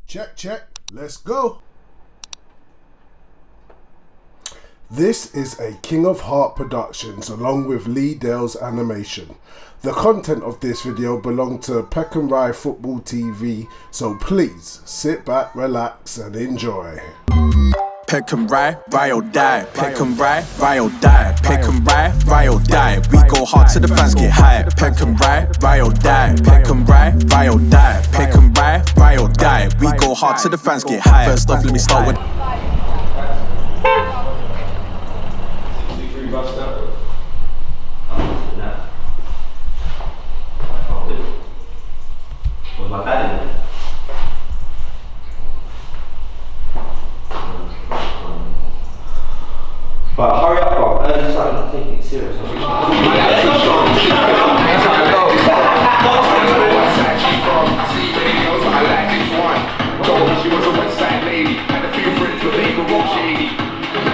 Check. Let's go. This is a King of Heart Productions along with Lee Dale's animation. The content of this video belonged to Rye Football TV, so please sit back, relax and enjoy. Pick and ride, ride or die. Pick and ride, ride or die. Pick and ride, ride or die. We go hard till the fans get high. Pick and ride, ride or die. Pick and ride, ride or die. Pick and ride, ride or die. We go hard till the fans get high. First off, let me start with. My dad in it. But hurry up, bro. Just like not taking it serious. She was a West Side lady, had a few friends, but they were all shady.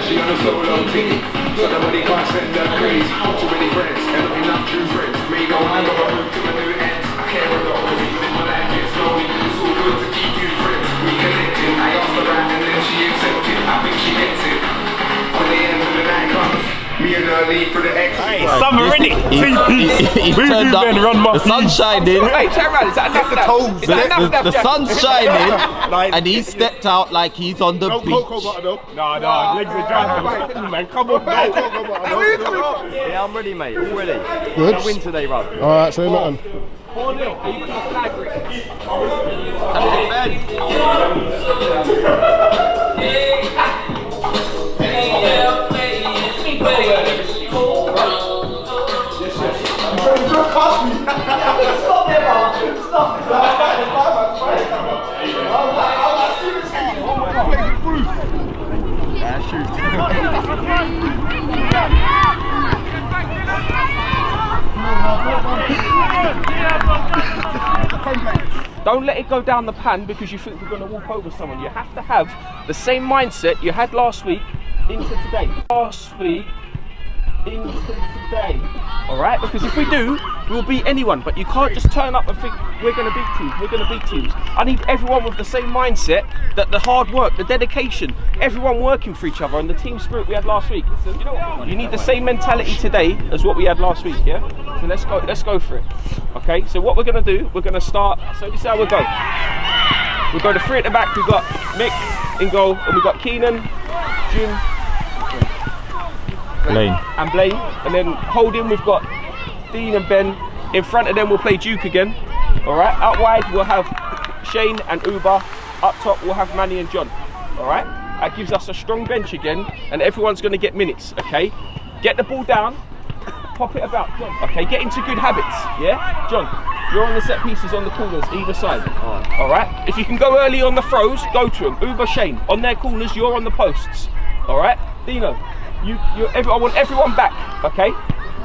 She on a solo team, so nobody can't send her crazy. Too many friends, and not enough true friends. Me go on, go move to my new ends. I can't remember what even my life gets slowly. It's all good to keep you friends. We connected. I asked her out and then she accepted. I think she gets it. When the end of the night comes, me and her leave for the exit. Hey, summer ready. He's turned up. The sun's shining. Hey, turn around. Is that enough? The sun's shining, and he stepped out like he's on the beach. No, legs are dry, man. Come on, Yeah, I'm ready, mate. I'm ready. Good. I win today, bro. Alright, say nothing. 4-0. Are you got the flag, Rick? Don't let it go down the pan because you think we're going to walk over someone. You have to have the same mindset you had last week into today. Last week into today. Alright? Because if we do, we'll beat anyone. But you can't just turn up and think we're going to beat teams. We're going to beat teams. I need everyone with the same mindset, that the hard work, the dedication, everyone working for each other, and the team spirit we had last week. So, you know what? You need the same mentality today as what we had last week, yeah? So let's go for it. Okay, so what we're going to do, we're going to start, so this is how we'll go. We'll go to three at the back, we've got Mick in goal, and we've got Keenan, Jim, and Blaine. And then holding, we've got Dean and Ben. In front of them, we'll play Duke again. Alright, out wide, we'll have Shane and Uber. Up top, we'll have Manny and John. Alright, that gives us a strong bench again, and everyone's going to get minutes, okay? Get the ball down. Pop it about, John. Okay, get into good habits, yeah? John, you're on the set pieces on the corners, either side. Alright? If you can go early on the throws, go to them. Uber, Shane, on their corners, you're on the posts. Alright? Dino, I want everyone back, okay?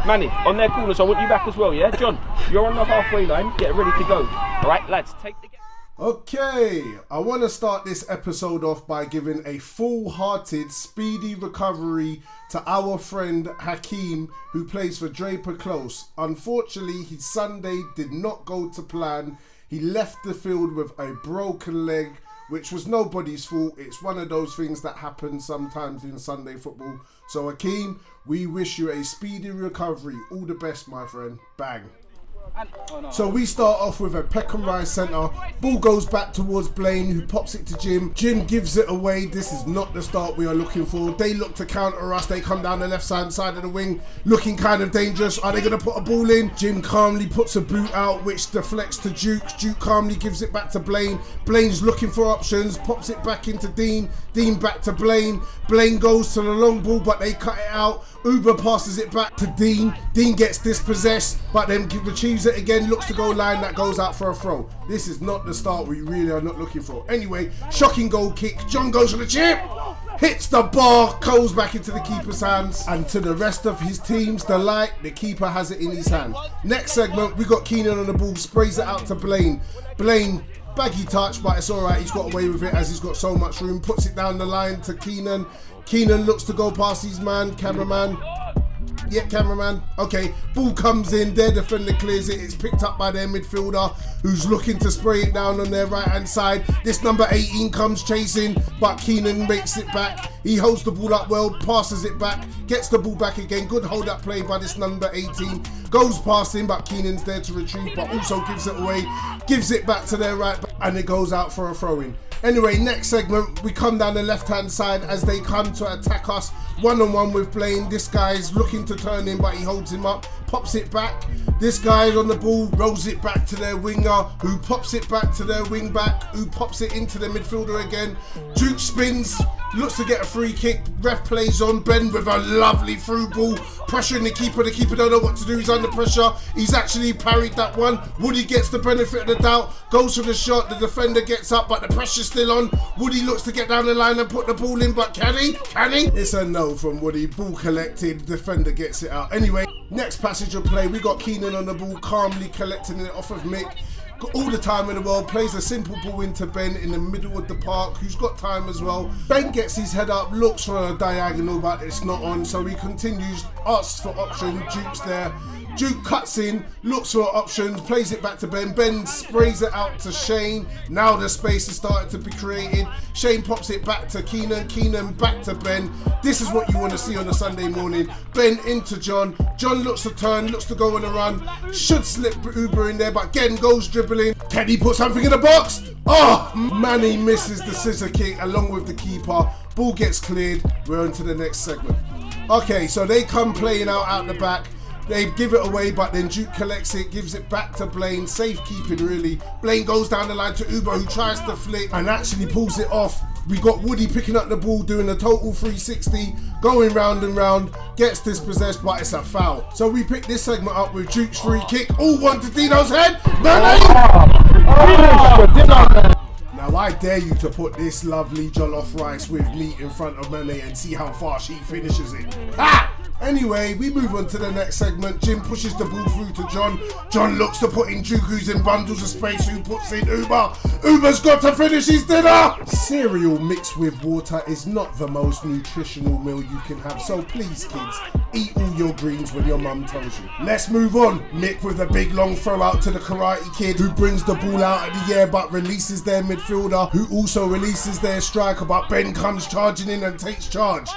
Manny, on their corners, I want you back as well, yeah? John, you're on the halfway line, get ready to go. Alright, lads, take the game. Okay, I want to start this episode off by giving a full-hearted, speedy recovery to our friend Hakeem, who plays for Draper Close. Unfortunately, his Sunday did not go to plan. He left the field with a broken leg, which was nobody's fault. It's one of those things that happen sometimes in Sunday football. So Hakeem, we wish you a speedy recovery. All the best, my friend. Bang. So we start off with a Peckham Rise centre. Ball goes back towards Blaine, who pops it to Jim. Jim gives it away. This is not the start we are looking for. They look to counter us. They come down the left side of the wing, looking kind of dangerous. Are they going to put a ball in? Jim calmly puts a boot out, which deflects to Duke. Duke calmly gives it back to Blaine. Blaine's looking for options, pops it back into Dean. Dean back to Blaine. Blaine goes to the long ball, but they cut it out. Uber passes it back to Dean. Dean gets dispossessed, but then retrieves it again, looks to goal line, that goes out for a throw. This is not the start we really are not looking for. Anyway, shocking goal kick. John goes for the chip, hits the bar, goes back into the keeper's hands, and to the rest of his team's delight, the keeper has it in his hand. Next segment, we got Keenan on the ball, sprays it out to Blaine. Blaine, baggy touch, but it's alright, he's got away with it as he's got so much room, puts it down the line to Keenan. Keenan looks to go past his man, cameraman. Yeah, cameraman. Okay, ball comes in, their defender clears it. It's picked up by their midfielder, who's looking to spray it down on their right-hand side. This number 18 comes chasing, but Keenan makes it back. He holds the ball up well, passes it back, gets the ball back again. Good hold-up play by this number 18. Goes past him, but Keenan's there to retrieve, but also gives it away. Gives it back to their right back, and it goes out for a throw-in. Anyway, next segment, we come down the left-hand side as they come to attack us. One-on-one with Blaine. This guy's looking to turn in, but he holds him up, pops it back. This guy's on the ball, rolls it back to their winger, who pops it back to their wing back, who pops it into the midfielder again. Duke spins, looks to get a free kick. Ref plays on. Ben with a lovely through ball, pressuring the keeper. The keeper don't know what to do. He's under pressure. He's actually parried that one. Woody gets the benefit of the doubt, goes for the shot. The defender gets up, but the pressure's still on. Woody looks to get down the line and put the ball in, but can he? Can he? It's a no from Woody. Ball collected. Defender gets it out. Anyway, next passage of play, we got Keenan on the ball, calmly collecting it off of Mick. Got all the time in the world, plays a simple ball into Ben in the middle of the park, who's got time as well. Ben gets his head up, looks for a diagonal, but it's not on, so he continues, asks for option. Duke's there. Duke cuts in, looks for options, plays it back to Ben. Ben sprays it out to Shane. Now the space is starting to be created. Shane pops it back to Keenan. Keenan back to Ben. This is what you want to see on a Sunday morning. Ben into John. John looks to turn, looks to go on a run. Should slip Uber in there, but again goes dribbling. Can he put something in the box? Oh, Manny misses the scissor kick along with the keeper. Ball gets cleared. We're on to the next segment. Okay, so they come playing out the back. They give it away, but then Duke collects it, gives it back to Blaine. Safe keeping, really. Blaine goes down the line to Uber, who tries to flick and actually pulls it off. We got Woody picking up the ball, doing a total 360, going round and round, gets dispossessed, but it's a foul. So we pick this segment up with Duke's free kick. All one to Dino's head. Now I dare you to put this lovely jollof rice with meat in front of Mane and see how far she finishes it. Ha! Anyway, we move on to the next segment. Jim pushes the ball through to John. John looks to put in Duke, who's in bundles of space, who puts in Uber. Uber's got to finish his dinner! Cereal mixed with water is not the most nutritional meal you can have, so please kids, eat all your greens when your mum tells you. Let's move on. Mick with a big long throw out to the Karate Kid, who brings the ball out of the air but releases their midfielder, who also releases their striker, but Ben comes charging in and takes charge.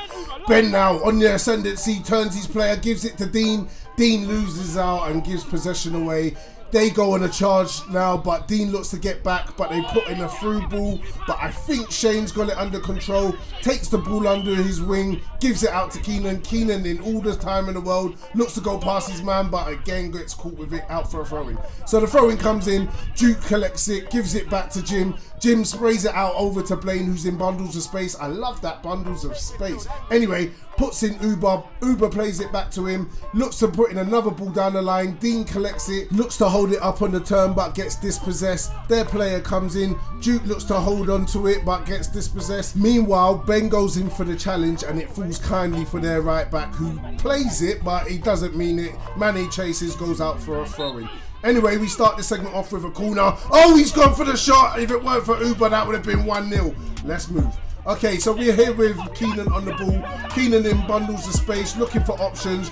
Ben now on the ascendancy, turns his player, gives it to Dean. Dean loses out and gives possession away. They go on a charge now, but Dean looks to get back, but they put in a through ball. But I think Shane's got it under control, takes the ball under his wing, gives it out to Keenan. Keenan, in all the time in the world, looks to go past his man, but again gets caught with it, out for a throw-in. So the throw-in comes in, Duke collects it, gives it back to Jim. Jim sprays it out over to Blaine, who's in bundles of space. I love that, bundles of space. Anyway, puts in Uber. Uber plays it back to him, looks to put in another ball down the line. Dean collects it, looks to hold it up on the turn, but gets dispossessed. Their player comes in. Duke looks to hold on to it, but gets dispossessed. Meanwhile, Ben goes in for the challenge, and it falls kindly for their right back, who plays it, but he doesn't mean it. Manny chases, goes out for a throw-in. Anyway, we start this segment off with a corner. Oh, he's gone for the shot. If it weren't for Uber, that would have been 1-0. Let's move. Okay, so we're here with Keenan on the ball. Keenan in bundles of space, looking for options.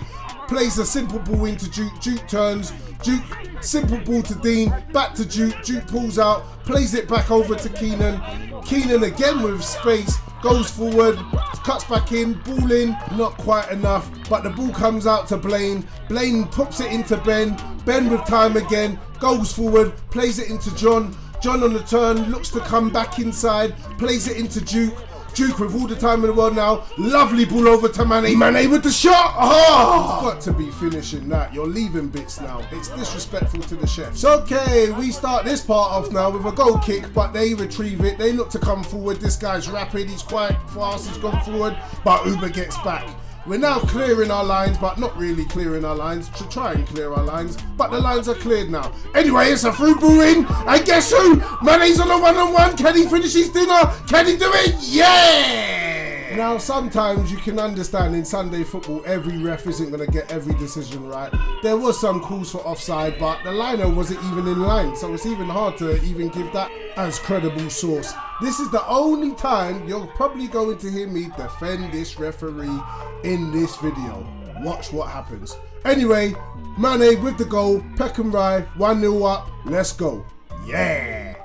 Plays a simple ball into Duke. Duke turns. Duke, simple ball to Dean. Back to Duke. Duke pulls out. Plays it back over to Keenan. Keenan again with space. Goes forward. Cuts back in. Ball in. Not quite enough. But the ball comes out to Blaine. Blaine pops it into Ben. Ben with time again. Goes forward. Plays it into John. John on the turn, looks to come back inside, plays it into Duke. Duke with all the time in the world now. Lovely ball over to Mane. Mane with the shot. Oh! You've got to be finishing that. You're leaving bits now. It's disrespectful to the chefs. Okay, we start this part off now with a goal kick, but they retrieve it. They look to come forward. This guy's rapid. He's quite fast. He's gone forward, but Uber gets back. We're now clearing our lines, but not really clearing our lines, to try and clear our lines, but the lines are cleared now. Anyway, it's a through ball in, and guess who? Mane's on a one-on-one. Can he finish his dinner? Can he do it? Yeah! Now, sometimes you can understand in Sunday football, every ref isn't going to get every decision right. There was some calls for offside, but the liner wasn't even in line, so it's even hard to even give that as credible source. This is the only time you're probably going to hear me defend this referee in this video. Watch what happens. Anyway, Mane with the goal, Peckham Rye 1-0 up, let's go. Yeah!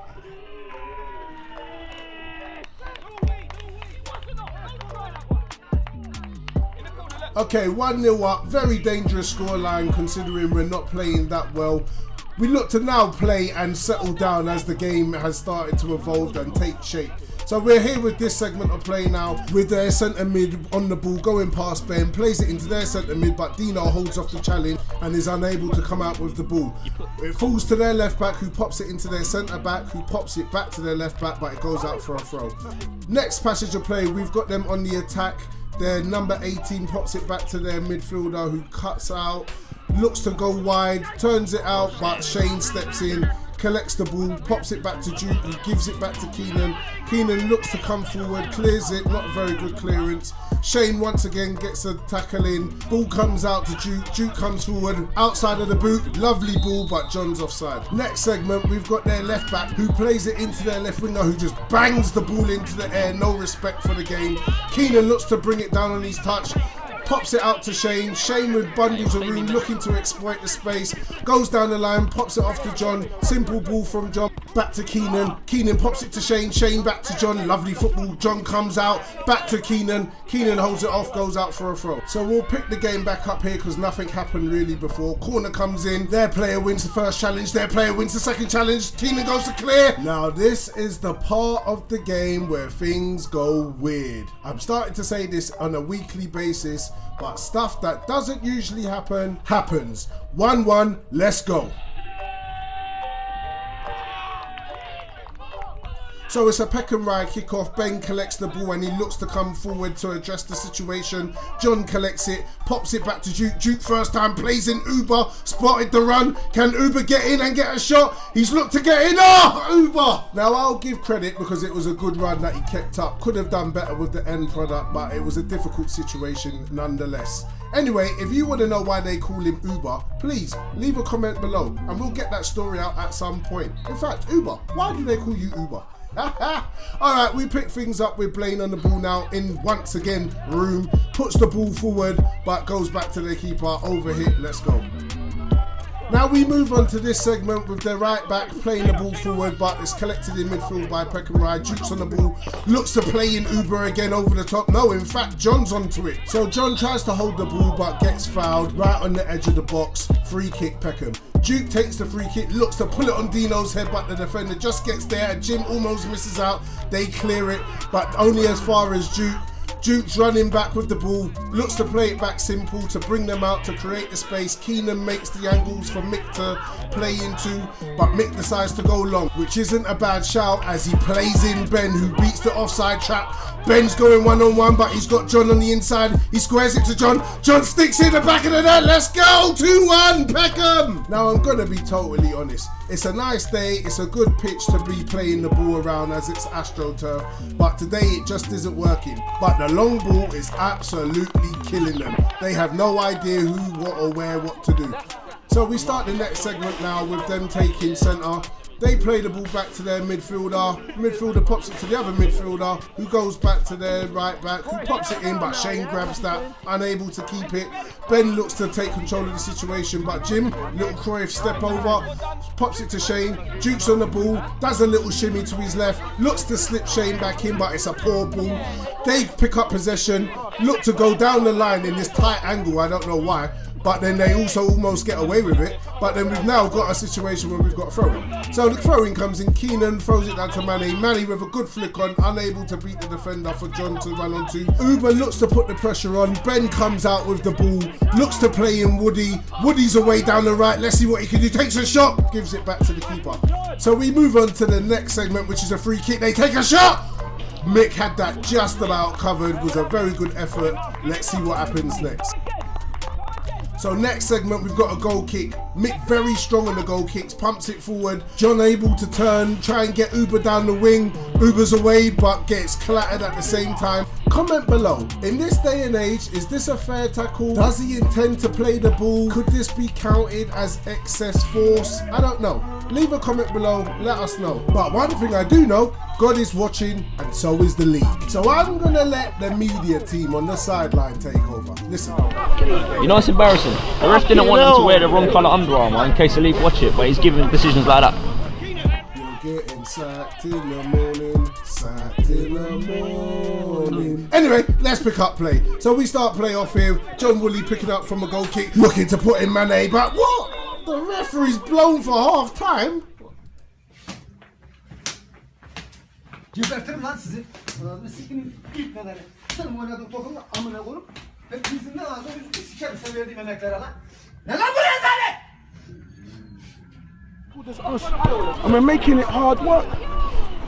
Okay, 1-0 up, very dangerous scoreline considering we're not playing that well. We look to now play and settle down as the game has started to evolve and take shape. So we're here with this segment of play now with their centre mid on the ball going past Ben, plays it into their centre mid, but Dino holds off the challenge and is unable to come out with the ball. It falls to their left back who pops it into their centre back who pops it back to their left back, but it goes out for a throw. Next passage of play, we've got them on the attack. Their number 18 pops it back to their midfielder who cuts out, looks to go wide, turns it out, but Shane steps in, collects the ball, pops it back to Duke, who gives it back to Keenan. Keenan looks to come forward, clears it, not a very good clearance. Shane once again gets a tackle in, ball comes out to Duke, Duke comes forward, outside of the boot, lovely ball, but John's offside. Next segment, we've got their left back who plays it into their left winger who just bangs the ball into the air, no respect for the game. Keenan looks to bring it down on his touch, pops it out to Shane. Shane with bundles of room looking to exploit the space. Goes down the line, pops it off to John. Simple ball from John. Back to Keenan. Keenan pops it to Shane. Shane back to John. Lovely football. John comes out. Back to Keenan. Keenan holds it off, goes out for a throw. So we'll pick the game back up here because nothing happened really before. Corner comes in. Their player wins the first challenge. Their player wins the second challenge. Keenan goes to clear. Now this is the part of the game where things go weird. I'm starting to say this on a weekly basis, but stuff that doesn't usually happen, happens. 1-1, let's go. So it's a Peckham Rye kickoff. Ben collects the ball and he looks to come forward to address the situation. John collects it, pops it back to Duke. Duke first time plays in Uber, spotted the run. Can Uber get in and get a shot? He's looked to get in. Oh, Uber! Now I'll give credit because it was a good run that he kept up. Could have done better with the end product, but it was a difficult situation nonetheless. Anyway, if you want to know why they call him Uber, please leave a comment below and we'll get that story out at some point. In fact, Uber, why do they call you Uber? Alright, we pick things up with Blaine on the ball now in once again room, puts the ball forward but goes back to the keeper, overhit, let's go. Now we move on to this segment with their right back playing the ball forward, but it's collected in midfield by Peckham Rye. Duke's on the ball, looks to play in Uber again over the top. No, in fact, John's onto it. So John tries to hold the ball but gets fouled right on the edge of the box. Free kick, Peckham. Duke takes the free kick, looks to pull it on Dino's head, but the defender just gets there. Jim almost misses out. They clear it, but only as far as Duke. Duke's running back with the ball, looks to play it back simple to bring them out to create the space. Keenan makes the angles for Mick to play into, but Mick decides to go long, which isn't a bad shout as he plays in Ben, who beats the offside trap. Ben's going one-on-one, but he's got John on the inside. He squares it to John. John sticks in the back of the net. Let's go! 2-1, Peckham! Now, I'm going to be totally honest. It's a nice day. It's a good pitch to be playing the ball around as it's AstroTurf, but today it just isn't working. But the long ball is absolutely killing them. They have no idea who, what, or where, what to do. So we start the next segment now with them taking centre. They play the ball back to their midfielder. Midfielder pops it to the other midfielder, who goes back to their right back, who pops it in, but Shane grabs that, unable to keep it. Ben looks to take control of the situation, but Jim, little Cruyff step over, pops it to Shane. Duke's on the ball, does a little shimmy to his left, looks to slip Shane back in, but it's a poor ball. They pick up possession, look to go down the line in this tight angle, I don't know why. But then they also almost get away with it. But then we've now got a situation where we've got a throw-in. So the throw-in comes in, Keenan throws it down to Manny. Manny with a good flick on, unable to beat the defender for John to run onto. Uber looks to put the pressure on. Ben comes out with the ball, looks to play in Woody. Woody's away down the right, let's see what he can do. Takes a shot, gives it back to the keeper. So we move on to the next segment, which is a free kick. They take a shot! Mick had that just about covered, was a very good effort. Let's see what happens next. So next segment, we've got a goal kick. Mick very strong on the goal kicks, pumps it forward. John able to turn, try and get Uber down the wing. Uber's away, but gets clattered at the same time. Comment below, in this day and age, is this a fair tackle? Does he intend to play the ball? Could this be counted as excess force? I don't know. leave a comment below, let us know. But one thing I do know, God is watching and so is the league. So I'm gonna let the media team on the sideline take over. Listen. You know it's embarrassing. The ref didn't want him to wear the wrong colour Under Armour in case the league watch it, but he's giving decisions like that. You're getting sacked in the morning, sacked in the morning. Anyway, let's pick up play. So we start play off here. John Woolley picking up from a goal kick, looking to put in Mane, but what? The referee's blown for half time. Gebertirim lan sizi. Ağzını sikinin ilk neleri. Sen oynadığın topumu amına koyup hep yüzünden ağzını yüzünü sikerim sen verdiğim emeklere lan. Ne lan bu rezalet? There's us, and we're making it hard work.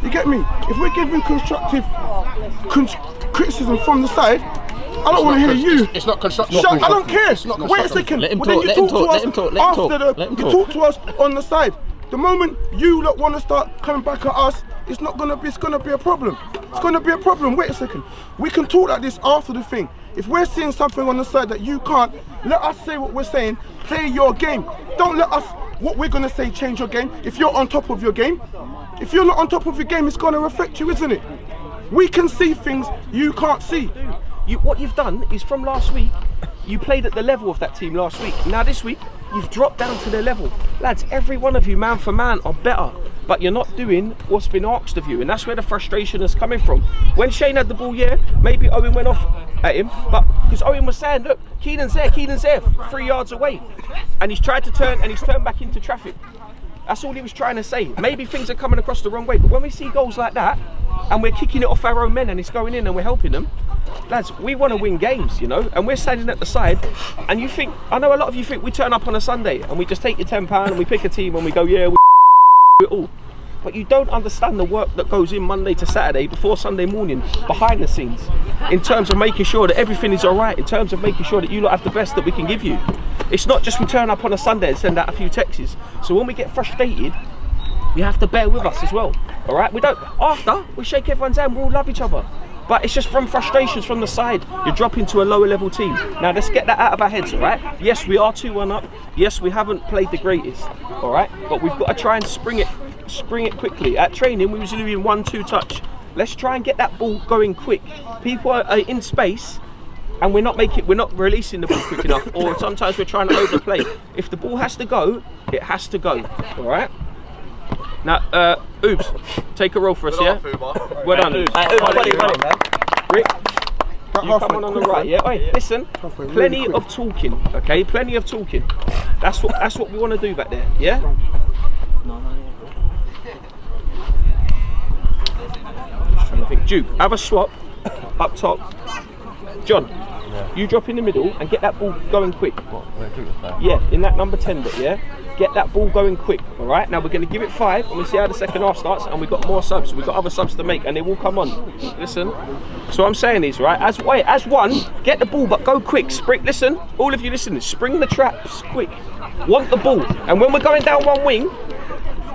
You get me? If we're giving constructive criticism from the side, I don't want to hear you. It's not constructive. Shut, I don't care. Wait a second. Let him Well, talk, then you let him talk talk, to let him us talk, after let him you talk. talk to us on the side. The moment you lot want to start coming back at us, it's not gonna be. It's gonna be a problem. It's gonna be a problem. Wait a second. We can talk like this after the thing. If we're seeing something on the side that you can't, let us say what we're saying. Play your game. Don't let us. What we're gonna say change your game. If you're on top of your game, if you're not on top of your game, it's gonna affect you, isn't it? We can see things you can't see. What you've done is from last week, you played at the level of that team last week. Now this week, you've dropped down to their level. Lads, every one of you, man for man, are better. But you're not doing what's been asked of you. And that's where the frustration is coming from. When Shane had the ball, yeah, maybe Owen went off at him. But because Owen was saying, look, Keenan's there, 3 yards away. And he's tried to turn, and he's turned back into traffic. That's all he was trying to say. Maybe things are coming across the wrong way. But when we see goals like that, and we're kicking it off our own men, and it's going in and we're helping them, lads, we want to win games, you know, and we're standing at the side, and you think, I know a lot of you think we turn up on a Sunday and we just take your £10 and we pick a team and we go, yeah, we do it all. But you don't understand the work that goes in Monday to Saturday before Sunday morning, behind the scenes, in terms of making sure that everything is all right, in terms of making sure that you lot have the best that we can give you. It's not just we turn up on a Sunday and send out a few texts. So when we get frustrated, you have to bear with us as well, all right? We don't, after, we shake everyone's hand, we all love each other. But it's just from frustrations from the side, you're dropping to a lower level team. Now let's get that out of our heads, all right? Yes, we are 2-1 up. Yes, we haven't played the greatest, all right? But we've got to try and spring it quickly. At training, we was doing 1-2 touch. Let's try and get that ball going quick. People are in space, and we're not releasing the ball quick enough, or sometimes we're trying to overplay. If the ball has to go, it has to go, all right? Now, Oobs, take a roll for us, yeah? Well done, Oobs. Rick, you come on the right, yeah? Oi, listen, plenty of talking, okay? Plenty of talking. That's what we want to do back there, yeah? Just trying to think. Duke, have a swap up top. John, you drop in the middle and get that ball going quick. Yeah, in that number 10 bit, yeah? Get that ball going quick, all right? Now we're going to give it 5 and we'll see how the second half starts, and we've got more subs. We've got other subs to make and they will come on. Listen, so what I'm saying is, right, as one, get the ball but go quick. Spring, listen, all of you listening, spring the traps quick. Want the ball. And when we're going down one wing,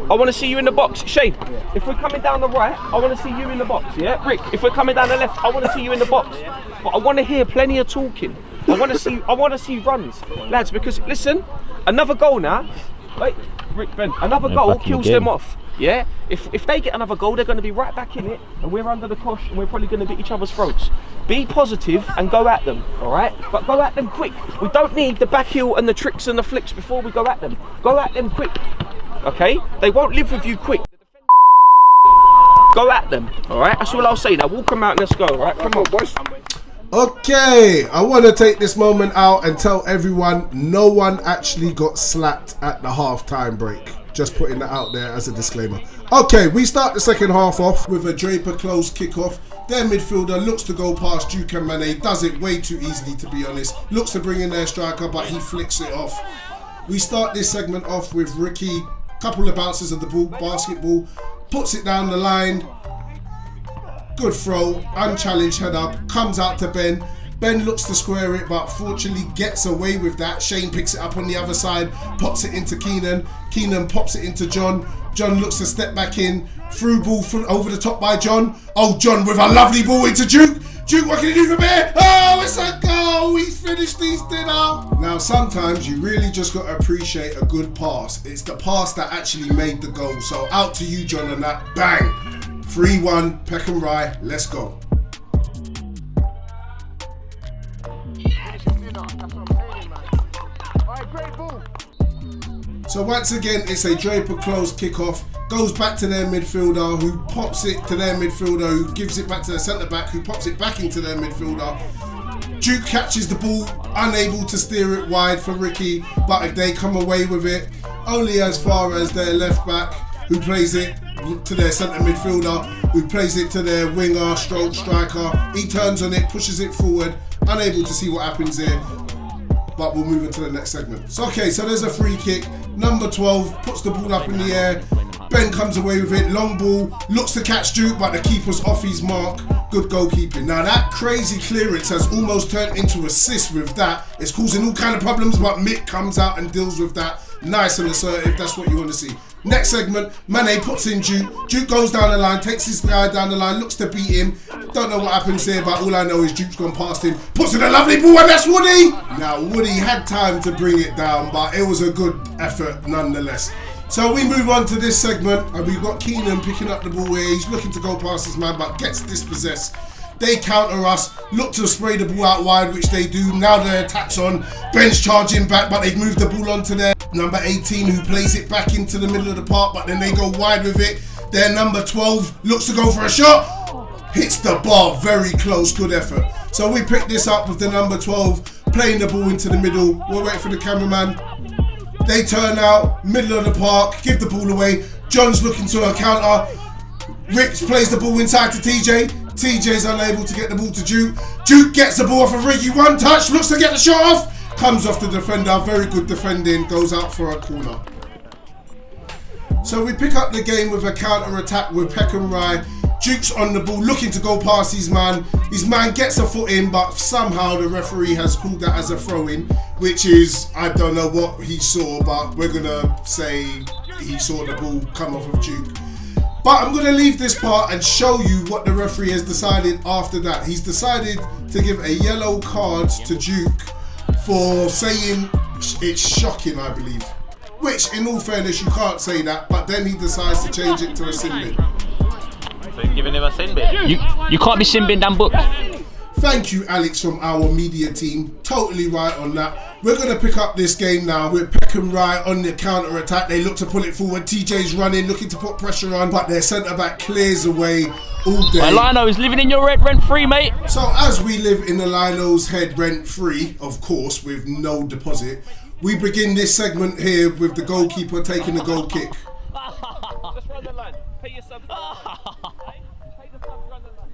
I want to see you in the box. Shane, if we're coming down the right, I want to see you in the box, yeah? Rick, if we're coming down the left, I want to see you in the box. But I want to hear plenty of talking. I want to see runs, lads, because listen, another goal now. Wait, Rick, Ben, another goal kills them off. Yeah, if they get another goal, they're going to be right back in it, and we're under the cosh, and we're probably going to beat each other's throats. Be positive and go at them, all right? But go at them quick. We don't need the back heel and the tricks and the flicks before we go at them. Go at them quick, okay? They won't live with you quick. Go at them, all right? That's all I'll say. Now walk them out and let's go, all right? Come on, boys. Okay, I want to take this moment out and tell everyone no one actually got slapped at the half-time break. Just putting that out there as a disclaimer. Okay, we start the second half off with a Draper close kickoff. Their midfielder looks to go past Duke and Mane, does it way too easily to be honest. Looks to bring in their striker, but he flicks it off. We start this segment off with Ricky, couple of bounces of the ball, basketball, puts it down the line. Good throw, unchallenged head up, comes out to Ben. Ben looks to square it, but fortunately gets away with that. Shane picks it up on the other side, pops it into Keenan. Keenan pops it into John. John looks to step back in. Through ball over the top by John. Oh, John with a lovely ball into Duke. Duke, what can he do from here? Oh, it's a goal! go! He's finished his dinner. Now, sometimes you really just got to appreciate a good pass. It's the pass that actually made the goal. So out to you, John, and that. Bang! 3-1, Peckham Rye. Let's go. So once again, it's a Draper close kickoff. Goes back to their midfielder, who pops it to their midfielder, who gives it back to their centre back, who pops it back into their midfielder. Duke catches the ball, unable to steer it wide for Ricky, but if they come away with it, only as far as their left back, who plays it to their centre midfielder, who plays it to their winger, stroke striker. He turns on it, pushes it forward, unable to see what happens there. But we'll move into the next segment. So okay, so there's a free kick. Number 12 puts the ball up in the air. Ben comes away with it. Long ball, looks to catch Duke, but the keeper's off his mark. Good goalkeeping. Now that crazy clearance has almost turned into assist with that. It's causing all kind of problems, but Mick comes out and deals with that. Nice and assertive. That's what you want to see. Next segment, Mane puts in Duke. Duke goes down the line, takes his guy down the line, looks to beat him. Don't know what happens there, but all I know is Duke's gone past him. Puts in a lovely ball, and that's Woody. Now, Woody had time to bring it down, but it was a good effort nonetheless. So we move on to this segment, and we've got Keenan picking up the ball here. He's looking to go past his man, but gets dispossessed. They counter us, look to spray the ball out wide, which they do. Now their attack's on. Ben's charging back, but they've moved the ball onto their number 18, who plays it back into the middle of the park, but then they go wide with it. Their number 12 looks to go for a shot. Hits the bar, very close, good effort. So we pick this up with the number 12, playing the ball into the middle. We'll wait for the cameraman. They turn out, middle of the park, give the ball away. John's looking to a counter. Rick plays the ball inside to TJ. TJ's unable to get the ball to Duke. Duke gets the ball off of Ricky, one touch, looks to get the shot off. Comes off the defender, very good defending, goes out for a corner. So we pick up the game with a counter attack with Peckham Rye. Duke's on the ball, looking to go past his man. His man gets a foot in, but somehow the referee has called that as a throw-in, which is, I don't know what he saw, but we're gonna say he saw the ball come off of Duke. But I'm going to leave this part and show you what the referee has decided after that. He's decided to give a yellow card to Duke for saying it's shocking, I believe. Which, in all fairness, you can't say that, but then he decides to change it to a sin bin. So you're giving him a sin bin? You can't be sin bin damn book. Thank you, Alex, from our media team. Totally right on that. We're going to pick up this game now with Peckham Rye on the counter-attack. They look to pull it forward. TJ's running, looking to put pressure on, but their centre-back clears away all day. Lino is living in your head rent-free, mate. So as we live in the Lino's head rent-free, of course, with no deposit, we begin this segment here with the goalkeeper taking the goal kick. Just run the line. Pay your subs. Pay the subs, run the line.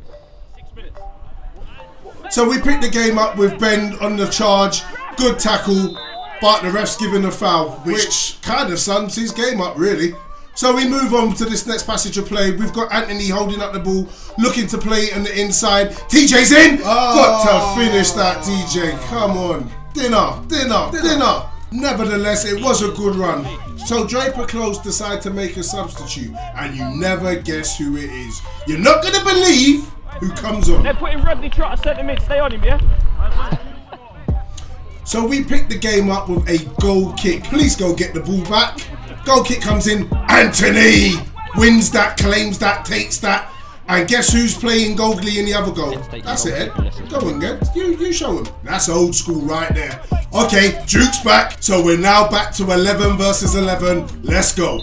6 minutes. So we pick the game up with Ben on the charge. Good tackle, but the ref's given a foul, which kind of sums his game up, really. So we move on to this next passage of play. We've got Anthony holding up the ball, looking to play it on the inside. TJ's in! Got to finish that, TJ. Come on. Dinner. Nevertheless, it was a good run. So Draper Close decide to make a substitute, and you never guess who it is. You're not going to believe who comes on. They're putting Rodney Trotter centre mid. Stay on him, yeah? So we pick the game up with a goal kick. Please go get the ball back. Goal kick comes in. Anthony wins that, claims that, takes that. And guess who's playing Goldley in the other goal? That's it, Ed. Go on, Ed. You show him. That's old school right there. Okay, Duke's back. So we're now back to 11 versus 11. Let's go.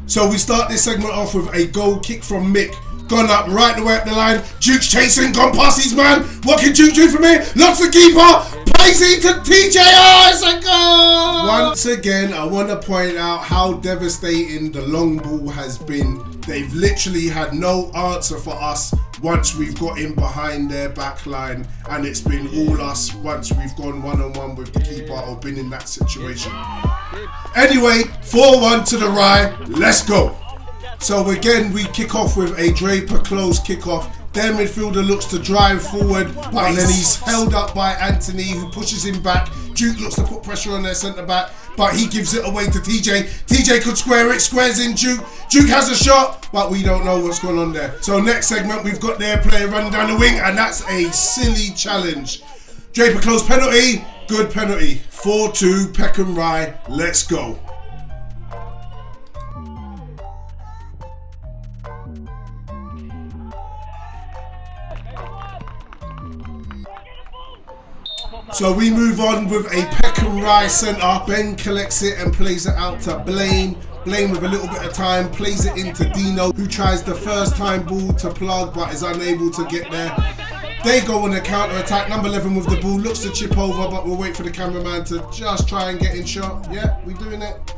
So we start this segment off with a goal kick from Mick. Gone up right the way up the line. Duke's chasing, gone past his man. What can Duke do from here? Knocks the keeper. Plays it to TJ. Oh, it's a goal! Once again, I want to point out how devastating the long ball has been. They've literally had no answer for us once we've got in behind their back line, and it's been all us once we've gone one-on-one with the keeper or been in that situation. Anyway, 4-1 to the Rye. Let's go. So again, we kick off with a Draper Close kickoff. Their midfielder looks to drive forward, but then he's held up by Anthony, who pushes him back. Duke looks to put pressure on their centre back. but he gives it away to TJ. TJ could square it, squares in Duke. Duke has a shot, but we don't know what's going on there. So next segment, we've got their player running down the wing, and that's a silly challenge. Draper close penalty, good penalty. 4-2, Peckham Rye, let's go. So we move on with a Peckham Rye centre. Ben collects it and plays it out to Blaine. Blaine with a little bit of time plays it into Dino, who tries the first time ball to plug but is unable to get there. They go on a counter attack. Number 11 with the ball, looks to chip over, but we'll wait for the cameraman to just try and get in shot. Yeah, we doing it.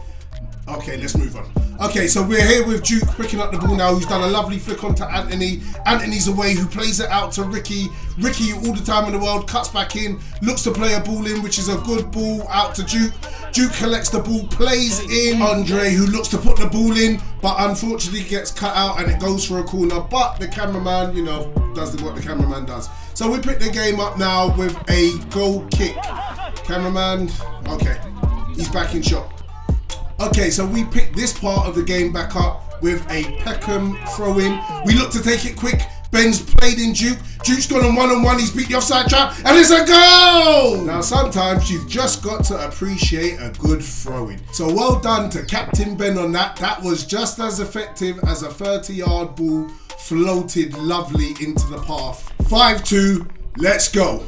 Okay, let's move on. Okay, so we're here with Duke picking up the ball now, who's done a lovely flick onto Anthony. Anthony's away, who plays it out to Ricky. Ricky, all the time in the world, cuts back in, looks to play a ball in, which is a good ball out to Duke. Duke collects the ball, plays in Andre, who looks to put the ball in, but unfortunately gets cut out and it goes for a corner. But the cameraman, you know, does what the cameraman does. So we pick the game up now with a goal kick. Cameraman, okay, he's back in shot. Okay, so we pick this part of the game back up with a Peckham throw-in. We look to take it quick. Ben's played in Duke. Duke's gone on one-on-one. He's beat the offside trap, and it's a goal! Now, sometimes you've just got to appreciate a good throw-in. So well done to Captain Ben on that. That was just as effective as a 30-yard ball floated lovely into the path. 5-2, let's go.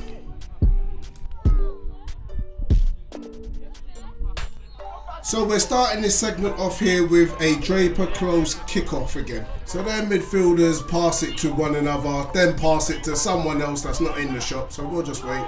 So we're starting this segment off here with a Draper close kickoff again. So their midfielders pass it to one another, then pass it to someone else that's not in the shot. So we'll just wait.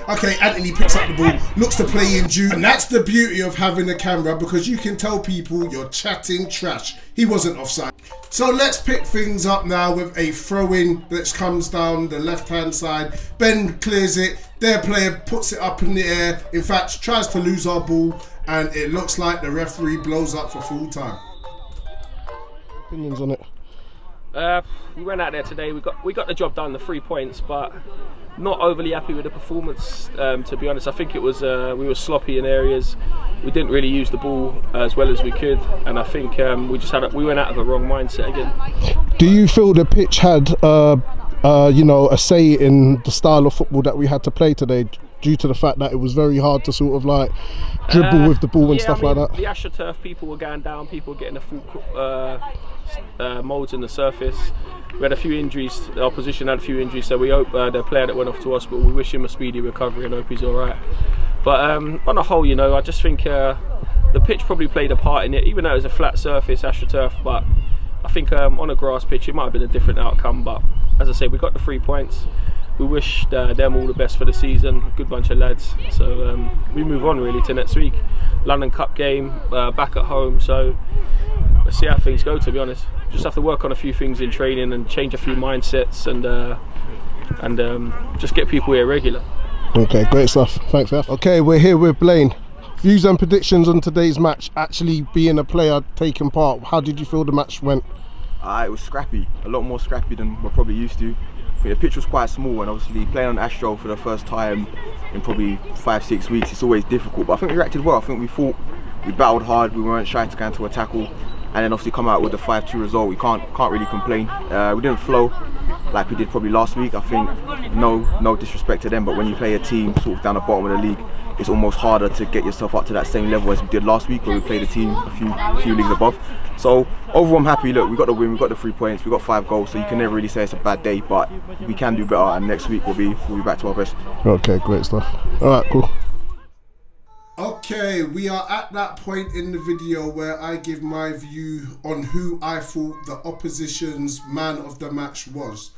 Okay, Anthony picks up the ball, looks to play in Duke. And that's the beauty of having a camera, because you can tell people you're chatting trash. He wasn't offside. So let's pick things up now with a throw-in that comes down the left-hand side. Ben clears it. Their player puts it up in the air. In fact, tries to lose our ball. And it looks like the referee blows up for full time. Opinions on it? We went out there today. We got the job done, the 3 points, but not overly happy with the performance. To be honest, I think it was we were sloppy in areas. We didn't really use the ball as well as we could, and I think we went out of a wrong mindset again. Do you feel the pitch had you know, a say in the style of football that we had to play today, due to the fact that it was very hard to sort of like dribble with the ball and stuff like that? The AstroTurf, people were going down, people were getting the full moulds in the surface. We had a few injuries, the opposition had a few injuries, so we hope the player that went off to us, but we wish him a speedy recovery and hope he's alright. But on the whole, you know, I just think the pitch probably played a part in it, even though it was a flat surface, AstroTurf, but I think on a grass pitch it might have been a different outcome. But as I say, we got the 3 points. We wish them all the best for the season. Good bunch of lads. So we move on really to next week. London Cup game, back at home. So let's see how things go, to be honest. Just have to work on a few things in training and change a few mindsets and just get people here regular. Okay, great stuff. Thanks, F. Okay, we're here with Blaine. Views and predictions on today's match, actually being a player taking part. How did you feel the match went? It was scrappy, a lot more scrappy than we're probably used to. The pitch was quite small, and obviously playing on Astro for the first time in probably 5-6 weeks, it's always difficult. But I think we reacted well. I think we fought, we battled hard, we weren't shy to go into a tackle, and then obviously come out with the 5-2 result. We can't really complain. We didn't flow like we did probably last week. I think no disrespect to them, but when you play a team sort of down the bottom of the league, it's almost harder to get yourself up to that same level as we did last week, where we played a team a few leagues above. So overall, I'm happy. Look, we got the win, we got the 3 points, we got 5 goals, so you can never really say it's a bad day, but we can do better, and next week we'll be back to our best. Okay, great stuff. All right, cool. Okay, we are at that point in the video where I give my view on who I thought the opposition's man of the match was.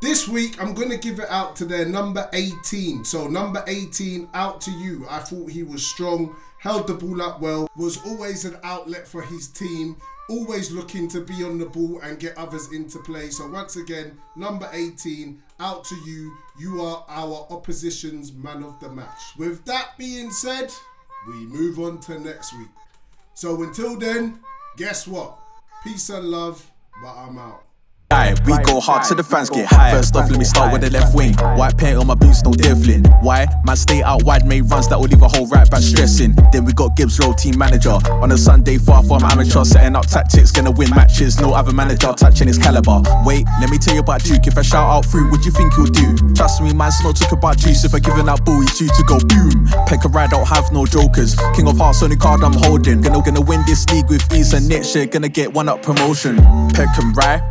This week, I'm going to give it out to their number 18. So number 18, out to you. I thought he was strong, held the ball up well, was always an outlet for his team, always looking to be on the ball and get others into play. So once again, number 18, out to you. You are our opposition's man of the match. With that being said, we move on to next week. So until then, guess what? Peace and love, but I'm out. We go hard till the fans get high. First off, let me start with the left wing. White paint on my boots, no devlin. Why? Man, stay out wide, made runs that will leave a whole right back stressing. Then we got Gibbs Road, team manager. On a Sunday, far from amateur, setting up tactics, gonna win matches. No other manager touching his caliber. Wait, let me tell you about Duke. If I shout out through, what do you think he'll do? Trust me, man's not talk about juice. If I give that ball, he's due to go boom. Peck and Rye don't have no jokers. King of Hearts, only card I'm holding. Gonna win this league with ease, and next year gonna get one up promotion. Peck and Rye.